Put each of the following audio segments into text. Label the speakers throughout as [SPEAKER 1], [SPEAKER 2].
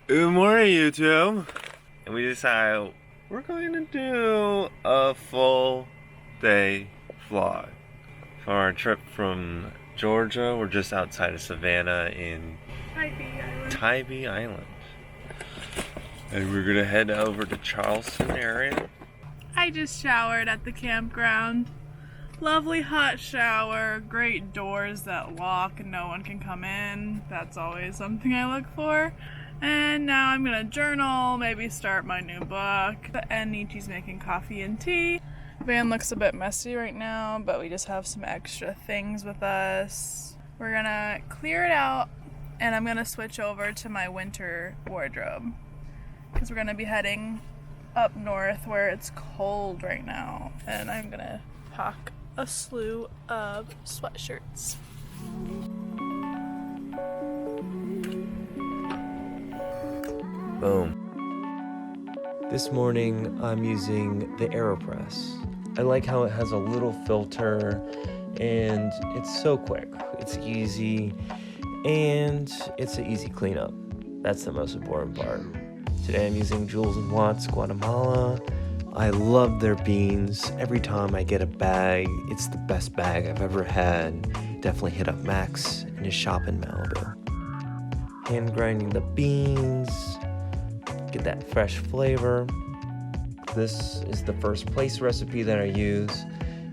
[SPEAKER 1] Good morning, YouTube. And we decided we're going to do a full day vlog for our trip from Georgia. We're just outside of Savannah in Tybee Island. And we're gonna head over to Charleston area.
[SPEAKER 2] I just showered at the campground. Lovely hot shower, great doors that lock and no one can come in. That's always something I look for. And now I'm gonna journal, maybe start my new book. And Niichi's making coffee and tea. Van looks a bit messy right now, but we just have some extra things with us. We're gonna clear it out and I'm gonna switch over to my winter wardrobe because we're gonna be heading up north where it's cold right now, and I'm gonna pack a slew of sweatshirts.
[SPEAKER 1] Boom. This morning I'm using the Aero-press. I like how it has a little filter and it's so quick. It's easy and it's an easy cleanup. That's the most important part. Today I'm using Jules & Watts Guatemala. I love their beans. Every time I get a bag, it's the best bag I've ever had. Definitely hit up Max in his shop in Malibu. Hand grinding the beans. Get that fresh flavor. This is the first place recipe that I use.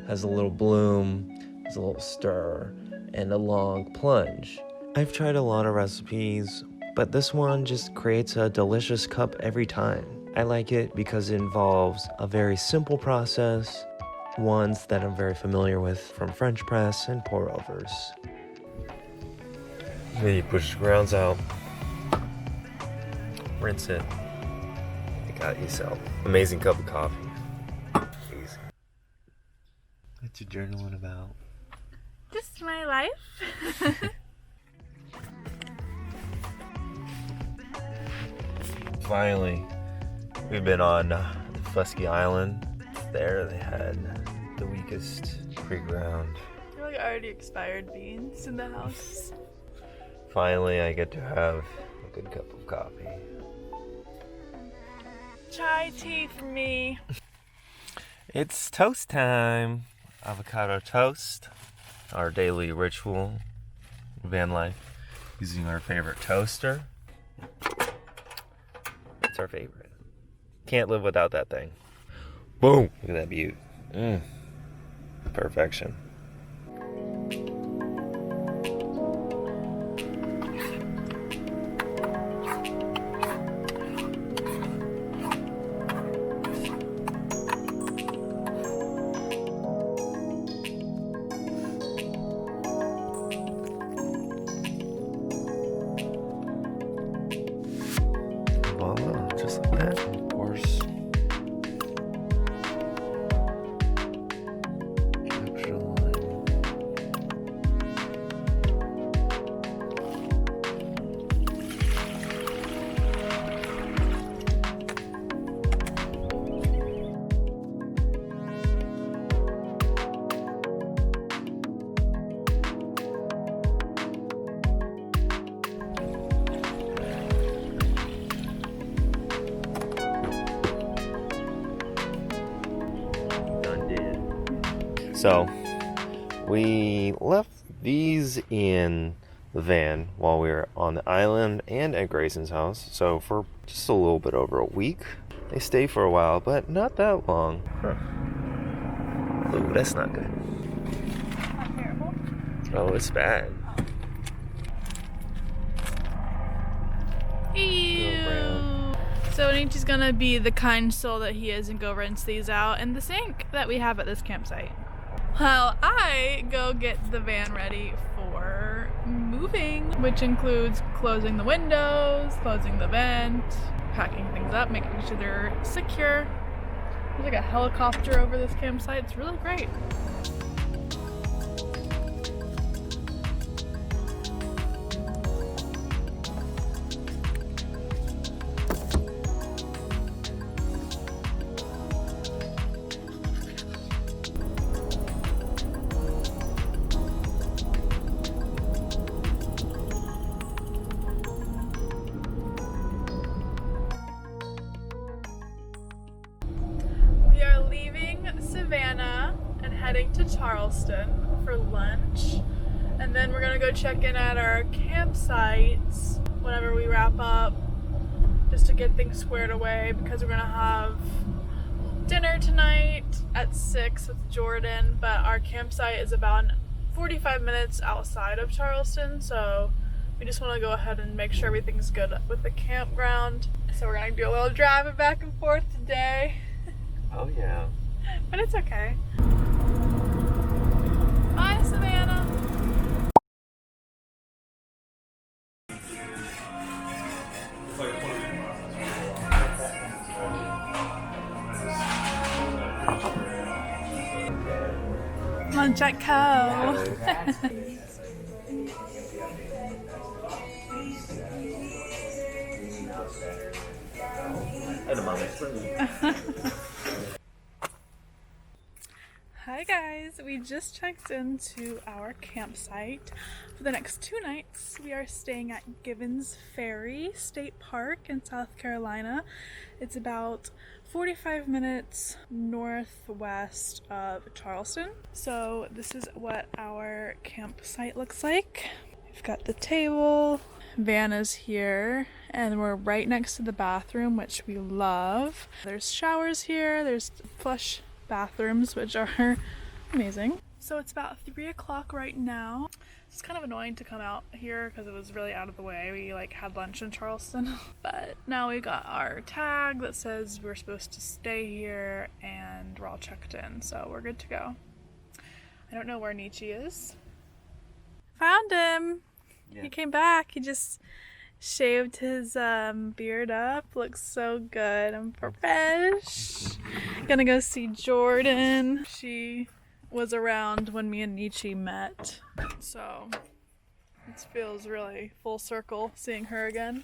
[SPEAKER 1] Has a little bloom, has a little stir, and a long plunge. I've tried a lot of recipes, but this one just creates a delicious cup every time. I like it because it involves a very simple process, ones that I'm very familiar with from French press and pour overs. Then you push the grounds out, rinse it. Got yourself amazing cup of coffee. Easy. What you journaling about?
[SPEAKER 2] Just my life.
[SPEAKER 1] Finally, we've been on Daufuskie Island. There they had the weakest pre-ground.
[SPEAKER 2] They're like already expired beans in the house.
[SPEAKER 1] Finally, I get to have a good cup of coffee.
[SPEAKER 2] Chai tea for me.
[SPEAKER 1] It's toast time. Avocado toast. Our daily ritual. Van life. Using our favorite toaster. It's our favorite. Can't live without that thing. Boom! Look at that beaut. Perfection. Voila, just like that, of course. Capture the line. So, we left these in the van while we were on the island and at Grayson's house. So for just a little bit over a week. They stay for a while, but not that long. Ooh, that's not good.
[SPEAKER 2] Not terrible.
[SPEAKER 1] Oh, it's bad.
[SPEAKER 2] Ew. So Niichi's gonna be the kind soul that he is and go rinse these out in the sink that we have at this campsite. Well, I go get the van ready for moving, which includes closing the windows, closing the vent, packing things up, making sure they're secure. There's like a helicopter over this campsite. It's really great. heading to Charleston for lunch. And then we're gonna go check in at our campsites whenever we wrap up, just to get things squared away, because we're gonna have dinner tonight at 6 with Jordan, but our campsite is about 45 minutes outside of Charleston, so we just want to go ahead and make sure everything's good with the campground. So we're gonna do a little driving back and forth today.
[SPEAKER 1] Oh yeah.
[SPEAKER 2] But it's okay. Bye, Savannah. Lunch at Co. Hi guys, we just checked into our campsite. For the next 2 nights, we are staying at Gibbons Ferry State Park in South Carolina. It's about 45 minutes northwest of Charleston. So this is what our campsite looks like. We've got the table, van is here, and we're right next to the bathroom, which we love. There's showers here, there's flush bathrooms, which are amazing. So it's about 3 o'clock right now. It's kind of annoying to come out here because it was really out of the way. We had lunch in Charleston. But now we got our tag that says we're supposed to stay here and we're all checked in, so we're good to go. I don't know where Niichi is. Found him! Yeah. He came back. He just shaved his beard up. Looks so good and fresh. Gonna go see Jordan. She was around when me and Niichi met, so it feels really full circle seeing her again.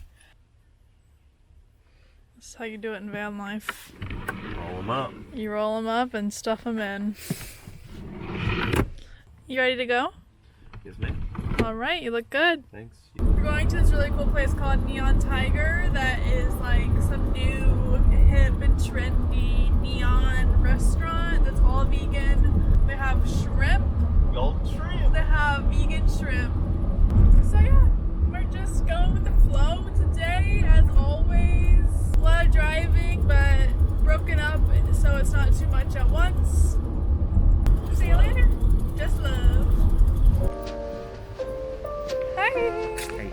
[SPEAKER 2] This is how you do it in van life.
[SPEAKER 1] Roll them up.
[SPEAKER 2] You roll them up and stuff them in. You ready to go?
[SPEAKER 1] Yes, ma'am.
[SPEAKER 2] All right, you look good.
[SPEAKER 1] Thanks.
[SPEAKER 2] We're going to this really cool place called Neon Tiger that is like some new hip and trendy neon restaurant that's all vegan. They have shrimp.
[SPEAKER 1] Golden shrimp.
[SPEAKER 2] They have vegan shrimp. So yeah, we're just going with the flow today, as always. A lot of driving, but broken up so it's not too much at once. See you later. Just love. Hi.
[SPEAKER 1] Hey.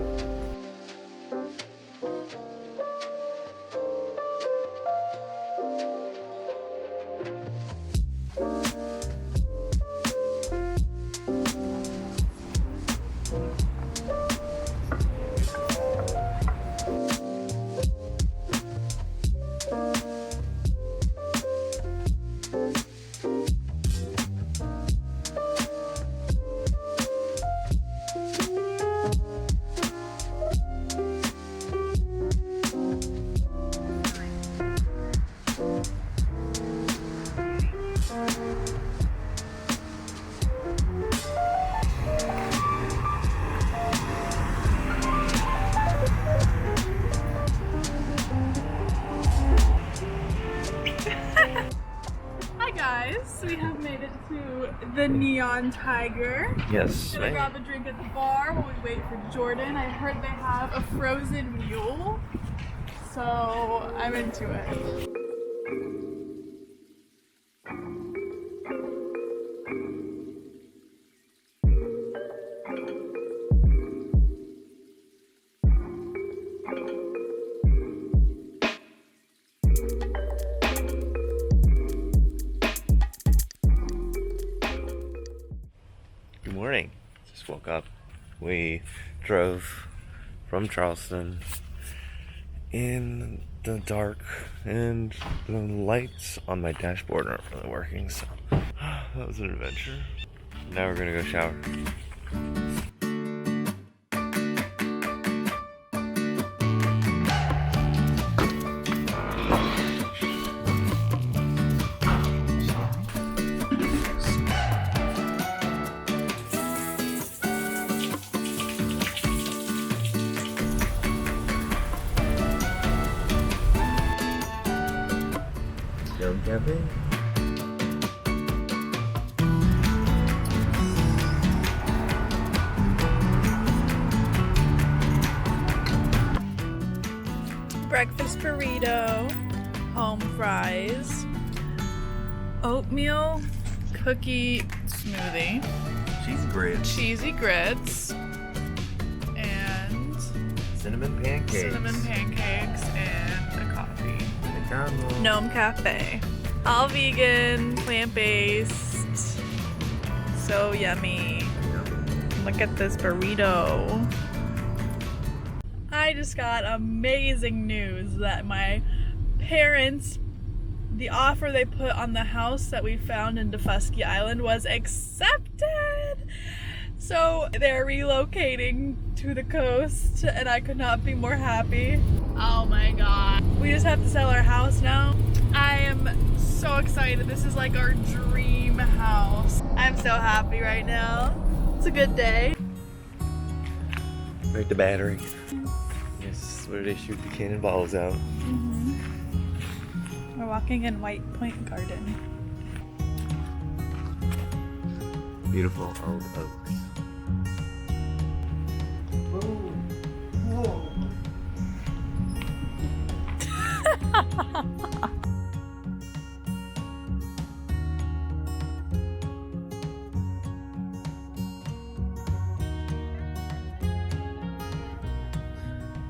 [SPEAKER 2] We have made it to the Neon Tiger.
[SPEAKER 1] Yes.
[SPEAKER 2] Gonna grab a drink at the bar while we wait for Jordan. I heard they have a frozen mule, so I'm into it.
[SPEAKER 1] Good morning. Just woke up. We drove from Charleston in the dark, and the lights on my dashboard aren't really working, so that was an adventure. Now we're gonna go shower. Gnome Cafe.
[SPEAKER 2] breakfast burrito, home fries, oatmeal cookie smoothie, cheesy grits, and
[SPEAKER 1] cinnamon pancakes,
[SPEAKER 2] and a coffee.
[SPEAKER 1] McDonald's.
[SPEAKER 2] Gnome Cafe. All vegan, plant-based. So yummy. Look at this burrito. I just got amazing news that my parents, the offer they put on the house that we found in Daufuskie Island was accepted. So they're relocating to the coast and I could not be more happy. Oh my god. We just have to sell our house now. I am so excited. This is like our dream house. I'm so happy right now. It's a good day.
[SPEAKER 1] Break the battery. This is where they shoot the cannonballs out.
[SPEAKER 2] We're walking in White Point Garden.
[SPEAKER 1] Beautiful old oaks. Whoa.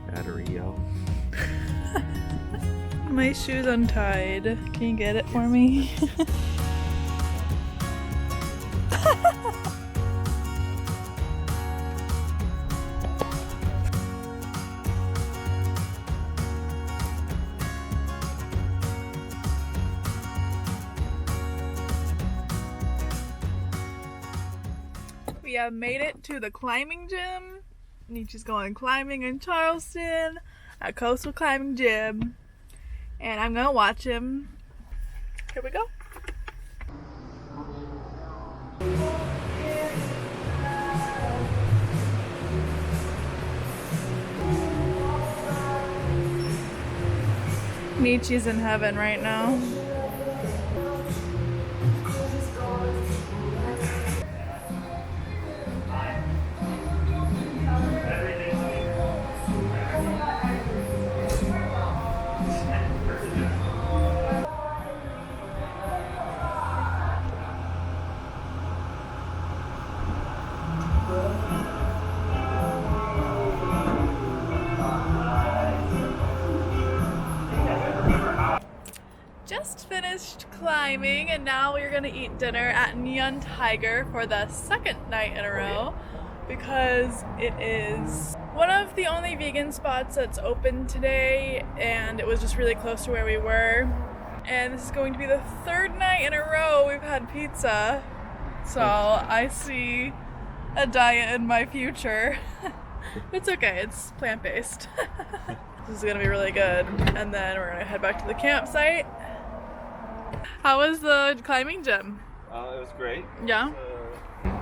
[SPEAKER 1] Battery, yo.
[SPEAKER 2] My shoe's untied. Can you get it for me? We have made it to the climbing gym. Niichi's going climbing in Charleston at Coastal Climbing Gym. And I'm gonna watch him. Here we go. Niichi's in heaven right now. Just finished climbing and now we're gonna eat dinner at Neon Tiger for the second night in a row because it is one of the only vegan spots that's open today and it was just really close to where we were. And this is going to be the third night in a row we've had pizza. So I see a diet in my future. It's okay, it's plant-based. This is gonna be really good. And then we're gonna head back to the campsite. How was the climbing gym?
[SPEAKER 1] It was great.
[SPEAKER 2] Yeah?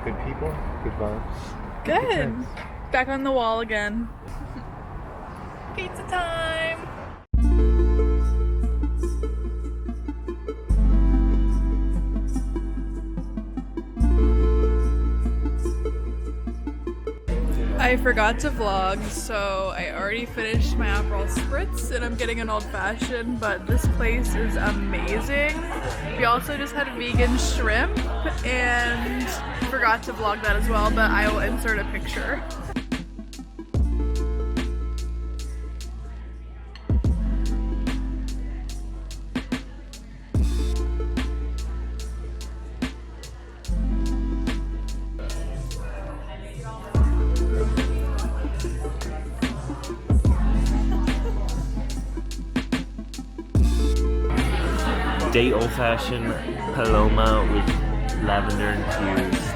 [SPEAKER 1] Good people, good vibes.
[SPEAKER 2] Good. Back on the wall again. Pizza time! I forgot to vlog, so I already finished my Aperol Spritz and I'm getting an old fashioned, but this place is amazing. We also just had vegan shrimp and forgot to vlog that as well, but I will insert a picture.
[SPEAKER 1] Date old-fashioned Paloma with lavender infused.